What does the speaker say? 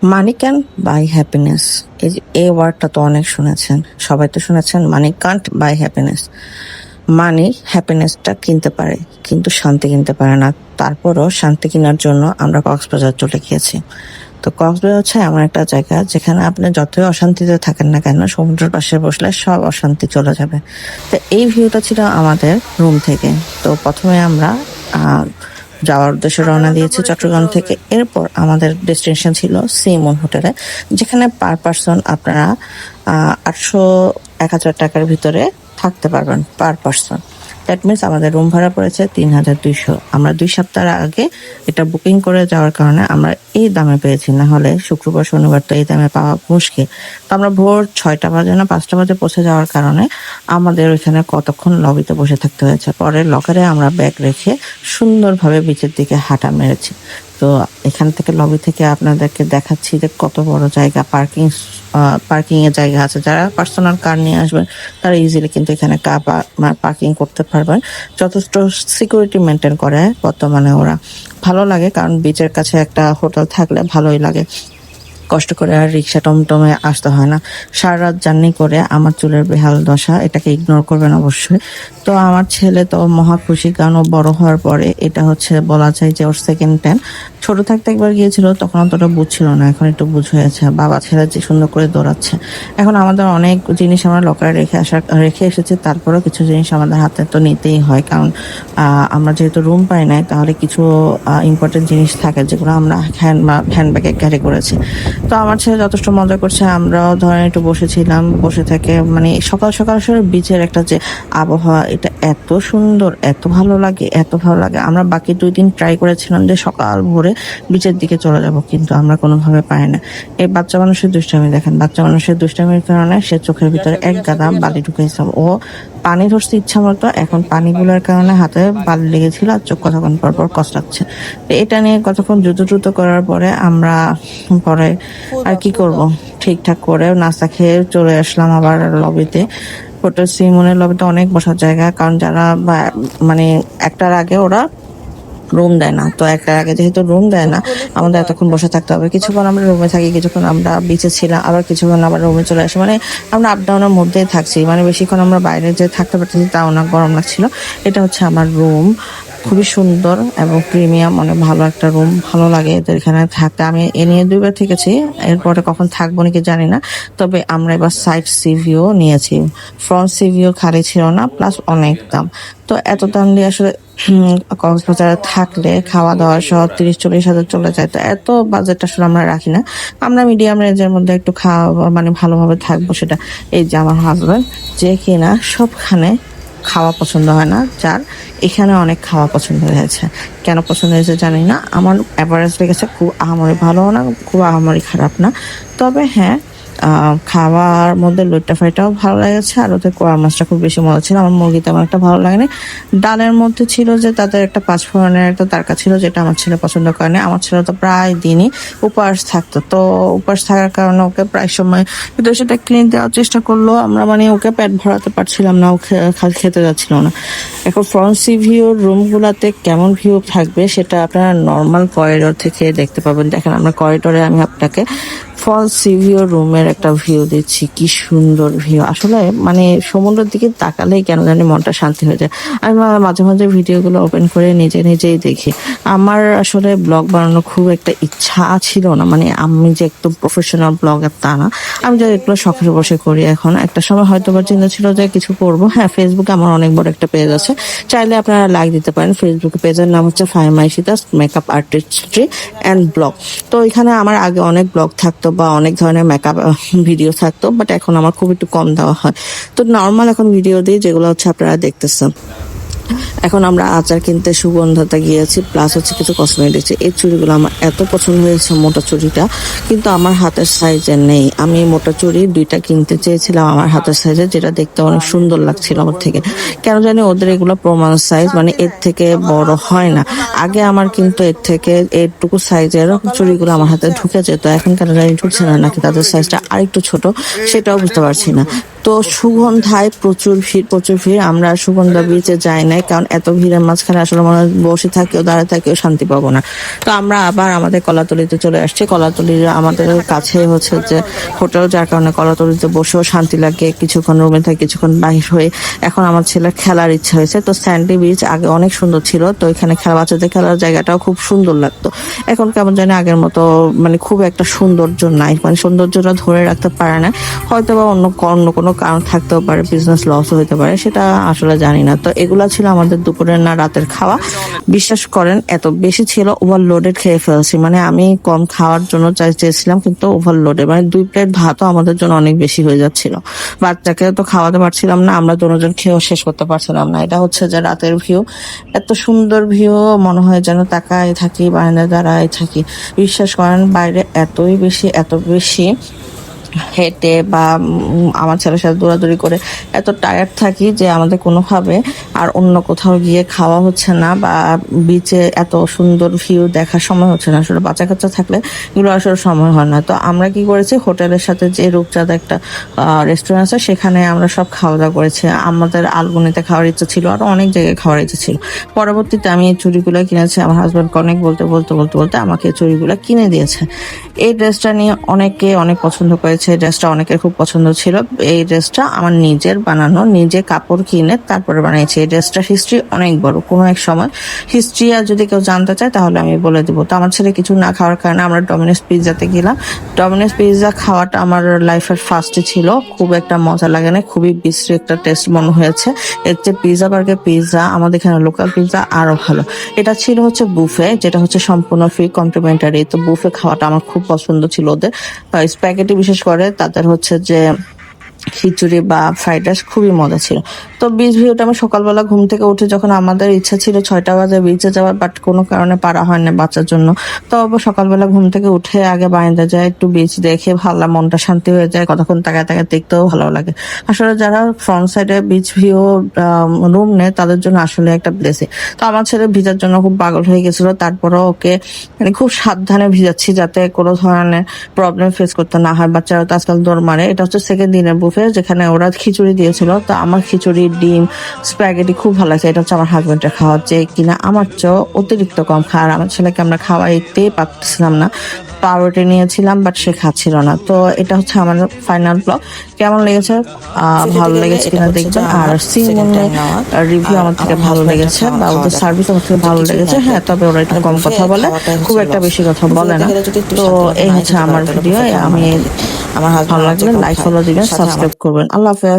Money can buy happiness. এই ওয়ার্ডটা তো অনেক শুনেছেন, সবাই তো শুনেছেন মানি কান্ট বাই হ্যাপিনেস। মানি হ্যাপিনেসটা কিনতে পারে কিন্তু শান্তি কিনতে পারে না। তারপরও শান্তি কেনার জন্য আমরা কক্সবাজার চলে গিয়েছি। তো কক্সবাজার হচ্ছে এমন একটা জায়গা যেখানে আপনি যতই অশান্তিতে থাকেন না কেন, সমুদ্রের পাশে বসলে সব অশান্তি চলে যাবে। তো এই ভিউটা ছিল আমাদের রুম থেকে। তো প্রথমে আমরা যাওয়ার উদ্দেশ্যে রওনা দিয়েছি চট্টগ্রাম থেকে। এরপর আমাদের ডেস্টিনেশন ছিল সি মুন হোটেলে, যেখানে পার পার্সন আপনারা 800-1000 টাকার ভিতরে থাকতে পারবেন পার পার্সন। দ্যাট মিনস আমাদের রুম ভাড়া পড়েছে 3200। আমরা 2 সপ্তাহ আগে এটা বুকিং করে যাওয়ার কারণে আমরা এই দামে পেয়েছি, না হলে শুক্রবার শনিবার তো এই দামে পাওয়া মুশকিল। তো আমরা ভোর 6টা বাজে না 5টা বাজে পৌঁছে যাওয়ার কারণে আমাদের ওইখানে কতক্ষণ লবিতে বসে থাকতে হয়েছে। পরে লকারে আমরা ব্যাগ রেখে সুন্দরভাবে বিচের দিকে হাঁটা মেরেছি। তো এখান থেকে লবি থেকে আপনাদেরকে দেখাচ্ছি যে কত বড় জায়গা, পার্কিং এর জায়গা আছে। যারা পার্সোনাল কার নিয়ে আসবেন তারা ইজিলি কিন্তু এখানে কার পার্কিং করতে পারবেন। যথেষ্ট সিকিউরিটি মেনটেন করে বর্তমানে ওরা। ভালো লাগে, কারণ বিচের কাছে একটা হোটেল থাকলে ভালোই লাগে। কষ্ট করে আর রিক্সা টমটমে আসতে হয় না। সারা রাত জার্নি করে আমার চুলের বেহাল দশা, এটাকে ইগনোর করবেন অবশ্যই। তো আমার ছেলে তো মহা খুশি, কারণ ও বড় হওয়ার পরে এটা হচ্ছে বলা যায় যে ওর সেকেন্ড টাইম। ছোট থাকতে একবার গিয়েছিল, তখন অতটা বুঝছিল না, এখন একটু বুঝ হয়েছে। বাবা ছেলে যে সুন্দর করে দৌড়াচ্ছে। এখন আমাদের অনেক জিনিস আমরা লকারে রেখে এসেছি, তারপরেও কিছু জিনিস আমাদের হাতে তো নিতেই হয়, কারণ আমরা যেহেতু রুম পাই নাই, তাহলে কিছু ইম্পর্টেন্ট জিনিস থাকে যেগুলো আমরা হ্যান্ডব্যাগে ক্যারি করেছি। তো আমার ছেলে যথেষ্ট মজা করছে, আমরাও ধরেন একটু বসেছিলাম। বসে থেকে মানে সকাল সকাল আসলে বিচের একটা যে আবহাওয়া, এটা এত সুন্দর, এত ভালো লাগে, এত ভালো লাগে। আমরা বাকি 2 দিন ট্রাই করেছিলাম যে সকাল ভোরে বিচের দিকে চলে যাব, কিন্তু আমরা কোনোভাবে পাই না। এই বাচ্চা মানুষের দুষ্টামি দেখেন, বাচ্চা মানুষের দুষ্টামির কারণে সে চোখের ভিতরে এক গাদা বালি ঢুকেছে। ও পানি ধরছে ইচ্ছা মতো, এখন পানিগুলোর কারণে হাতে বালি লেগেছিল আর চোখ কতক্ষণ পর পর কষ্টাচ্ছে। এটা নিয়ে কতক্ষণ যুদ্ধ করার পরে আমরা পরে আর কি করব, ঠিকঠাক করে নাস্তা খেয়ে চলে আসলাম আবার লবিতে। হোটেল সিমনের লবিতে অনেক বসার জায়গা, কারণ যারা মানে একটার আগে ওরা রুম দেয় না। তো একটার আগে যেহেতু রুম দেয় না, আমাদের এতক্ষণ বসে থাকতে হবে। কিছুক্ষণ আমরা রুমে থাকি, কিছুক্ষণ আমরা বিচে ছিলাম, আবার কিছুক্ষণ আবার রুমে চলে আসি। মানে আমরা আপ ডাউনের মধ্যেই থাকছি, মানে বেশিক্ষণ আমরা বাইরে যে থাকতে পারতেছি তাও না, গরম লাগছিল। এটা হচ্ছে আমার রুম, খুবই সুন্দর এবং প্রিমিয়াম, অনেক ভালো একটা রুম। ভালো লাগে এদের এখানে থাকতে। আমি এ নিয়ে 2বার থেকেছি, এরপরে কখন থাকবো নাকি জানি না। তবে আমরা এবার সাইড সি ভিউ নিয়েছি, ফ্রন্ট সি ভিউ খালি ছিল না, প্লাস অনেক দাম। তো এত দাম দিয়ে আসলে কক্সবাজারে থাকলে খাওয়া দাওয়া সহ 30-40 হাজার চলে যায়। তো এত বাজেট আসলে আমরা রাখি না, আমরা মিডিয়াম রেঞ্জের মধ্যে একটু খাওয়া মানে ভালোভাবে থাকবো সেটা। এই যে আমার হাজবেন্ড, যে কিনা সবখানে খাওয়া পছন্দ হয় না, যার এখানে অনেক খাওয়া পছন্দ হয়েছে। কেন পছন্দ হয়েছে জানি না। আমার অ্যাভারেজ লেগেছে, খুব আহামরি ভালো না, খুব আহামরি খারাপ না। তবে হ্যাঁ, খাওয়ার মধ্যে লইট্টা ফ্রাইটাও ভালো লেগেছে, আর ওদের কোয়া মাছটা খুব বেশি মজা ছিল। আমার মুরগি তেমন একটা ভালো লাগেনি। ডালের মধ্যে ছিল যে তাদের একটা 5 ফোড়নের একটা তারকা ছিল, যেটা আমার ছেলে পছন্দ করেনি। আমার ছেলে তো প্রায় দিনই উপবাস থাকতো, তো উপবাস থাকার কারণে ওকে প্রায় সময় এটা সেটা কিনে দেওয়ার চেষ্টা করলো। আমরা মানে ওকে পেট ভরাতে পারছিলাম না, ও খেতে যাচ্ছিল না। এখন ফ্রন্ট সি ভিউর রুমগুলাতে কেমন ভিউ থাকবে সেটা আপনারা নর্মাল করিডোর থেকে দেখতে পাবেন। দেখেন, আমরা করিডোরে আমি আপনাকে ফলস সি ভিউ রুমের একটা ভিউ দিচ্ছি। কি সুন্দর ভিউ আসলে, মানে সমুদ্রের দিকে তাকালেই কেন জানি মনটা শান্তি হয়ে যায়। আমি মাঝে মাঝে ভিডিওগুলো ওপেন করে নিজেই দেখি। আমার আসলে ব্লগ বানানোর খুব একটা ইচ্ছা ছিল না, মানে আমি যে একদম প্রফেশনাল ব্লগার তা না। আমি যে এগুলো শখের বসে করি। এখন একটা সময় হয়তো বা চিন্তা ছিল যে কিছু করবো। হ্যাঁ, ফেসবুকে আমার অনেক বড় একটা পেজ আছে, চাইলে আপনারা লাইক দিতে পারেন। ফেসবুক পেজের নাম হচ্ছে Fahima Ishita's makeup artistry and blog. তো এখানে আমার আগে অনেক ব্লগ থাকতো বা অনেক ধরনের মেকআপ ভিডিও থাকতো, বাট এখন আমার খুব একটু কম দেওয়া হয়। তো নর্মাল এখন ভিডিও দিই, যেগুলো হচ্ছে আপনারা দেখতেছেন। এখন আমরা আচার কিনতে সুগন্ধাতে গিয়েছি, প্লাস হচ্ছে কিছু কসমেটিক্স। এই চুড়িগুলো আমার এত পছন্দ হয়েছে, মোটা চুড়িটা, কিন্তু আমার হাতের সাইজের নেই। আমি মোটা চুড়ি 2টা কিনতে চেয়েছিলাম আমার হাতের সাইজে, যেটা দেখতে অনেক সুন্দর লাগছিল আমার থেকে। কেন জানি ওদের এগুলো প্রমাণ সাইজ, মানে এর থেকে বড় হয় না। আগে আমার কিন্তু এর থেকে এরটুকু সাইজের চুড়িগুলো আমার হাতে ঢুকে যেত, এখন কেন জানি ঢুকছে না, নাকি তাদের সাইজটা আরেকটু ছোট, সেটাও বুঝতে পারছি না। তো সুগন্ধায় প্রচুর ভিড়। আমরা সুগন্ধা বিচে যাই নাই, নেই, কারণ এত ভিড়ের মাঝখানে আসলে মনে হয় বসে থাকেও দাঁড়িয়ে থাকেও শান্তি পাবো না। তো আমরা আবার আমাদের কলাতলিতে চলে আসছি। কলাতলির আমাদের কাছে হচ্ছে যে হোটেল, যার কারণে কলাতলিতে বসেও শান্তি লাগে, কিছুক্ষণ রুমে থেকে কিছুক্ষণ বাহির হয়ে। এখন আমার ছেলের খেলার ইচ্ছা হয়েছে, তো স্যান্ডি বিচ আগে অনেক সুন্দর ছিল, তো এখানে বাচ্চাদের খেলার জায়গাটাও খুব সুন্দর লাগতো। এখন কেমন জানি আগের মতো মানে খুব একটা সৌন্দর্য নাই, মানে সৌন্দর্যটা ধরে রাখতে পারে না, হয়তো বা অন্য অন্য কোনো কারণ থাকতেও পারে, বিজনেস লস হতে পারে, সেটা আসলে জানি না। তো এগুলা ছিল আমাদের দুপুরের না রাতের খাওয়া। বিশ্বাস করেন এত বেশি ছিল, ওভারলোডেড খেয়ে ফেলছি। মানে আমি কম খাওয়ার জন্য চেয়েছিলাম, কিন্তু ওভারলোডেড, মানে 2 প্লেট ভাতও আমাদের জন্য অনেক বেশি হয়ে যাচ্ছিল। বাচ্চাকে তো খাওয়াতে পারছিলাম না, আমরা দুজন খেয়েও শেষ করতে পারছিলাম না। এটা হচ্ছে যে রাতের ভিউ, এত সুন্দর ভিউ, মনে হয় যেন তাকায় থাকি, বাইরে দাঁড়ায় থাকি। বিশ্বাস করেন বাইরে এত বেশি হেঁটে বা আমার ছেলের সাথে দৌড়াদৌড়ি করে এত টায়ার্ড থাকি যে আমাদের কোনোভাবে আর অন্য কোথাও গিয়ে খাওয়া হচ্ছে না, বা বিচে এত সুন্দর ভিউ দেখার সময় হচ্ছে না। আসলে বাচ্চা কাচ্চা থাকলে এগুলো আসলে সময় হয় না। তো আমরা কি করেছি, হোটেলের সাথে যে রূপচাঁদ একটা রেস্টুরেন্ট আছে, সেখানে আমরা সব খাওয়া দাওয়া করেছি। আমাদের আলবনিতে খাওয়ার ইচ্ছা ছিল, আর অনেক জায়গায় খাওয়ার ইচ্ছা ছিল। পরবর্তীতে আমি এই চুড়িগুলো কিনেছি, আমার হাজব্যান্ডকে অনেক বলতে আমাকে এই চুড়িগুলো কিনে দিয়েছে। এই ড্রেসটা নিয়ে অনেক পছন্দ করেছে, এই ড্রেসটা অনেকের খুব পছন্দ ছিল। এই ড্রেসটা আমার নিজের বানানো, নিজে কাপড় কিনে তারপরে বানিয়েছি। এই ড্রেসটার হিস্ট্রি অনেক বড়, কোনো এক সময় হিস্ট্রি আর যদি কেউ জানতে চায় তাহলে আমি বলে দিব। তো আমার ছেলে কিছু না খাওয়ার কারণে আমরা ডমিনোস পিৎজাতে গেলাম। ডমিনোস পিৎজা খাওয়াটা আমার লাইফের ফার্স্টে ছিল, খুব একটা মজা লাগে না, খুবই বিশ্রী একটা টেস্ট মনে হয়েছে। এর চেয়ে পিৎজা বার্গার পিৎজা আমাদের এখানে লোকাল পিৎজা আরো ভালো। এটা ছিল হচ্ছে বুফে, যেটা হচ্ছে সম্পূর্ণ ফ্রি কমপ্লিমেন্টারি। তো বুফে খাওয়াটা আমার খুব পছন্দ ছিল ওদের। স্প্যাগেটি বিশেষ করে তাদের হচ্ছে যে খিচুড়ি বা ফ্রাইড রাইস খুবই মজা ছিল। তো বিচ ভিউটা আমি সকালবেলা ঘুম থেকে উঠে, যখন আমাদের ইচ্ছা ছিল 6টা বাজে বিচে যাওয়ার, বাট কোনো কারণে পারা হয় না বাচ্চার জন্য। তো সকালবেলা ঘুম থেকে উঠে আগে বাইরে যায়, একটু বিচ দেখে ভালো, মনটা শান্তি হয়ে যায়, কতক্ষণ তাকায় দেখতেও ভালো লাগে। আসলে যারা ফ্রন্ট সাইডে বিচ ভিউ রুম নেয় তাদের জন্য আসলে একটা ব্লেসিং। তো আমার ছেলে ভিজার জন্য খুব পাগল হয়ে গেছিল, তারপরেও ওকে মানে খুব সাবধানে ভিজাচ্ছি যাতে কোনো ধরনের প্রবলেম ফেস করতে না হয়। বাচ্চারা তো আজকাল দৌড় মারে। এটা হচ্ছে সেকেন্ড দিনের বুফে, যেখানে ওরা খিচুড়ি দিয়েছিল। তো আমার খিচুড়ি, ডিম, স্প্যাগেটি খুব ভালো লাগছে। এটা হচ্ছে আমার হাজবেন্ডের খাওয়া, যে কিনা আমার চেয়েও অতিরিক্ত কম খায়। আর আমার ছেলেকে আমরা খাওয়াইতেই পারতেছিলাম না, পাউরুটি নিয়েছিলাম বাট সে খাচ্ছিল না। তো এটা হচ্ছে আমার ফাইনাল ব্লগ। কেমন লেগেছে, ভালো লেগেছে কিনা দেখবেন। আর সিমনের রিভিউ আমার থেকে ভালো লেগেছে, বা ওদের সার্ভিস আমার থেকে ভালো লেগেছে। হ্যাঁ, তবে ওরা একটু কম কথা বলে, খুব একটা বেশি কথা বলে না। তো এই হচ্ছে আমার ভিডিও। আমি আমার ভালো লাগলে লাইক, ফলো দিবেন, সাবস্ক্রাইব করবেন। আল্লাহ হাফেজ।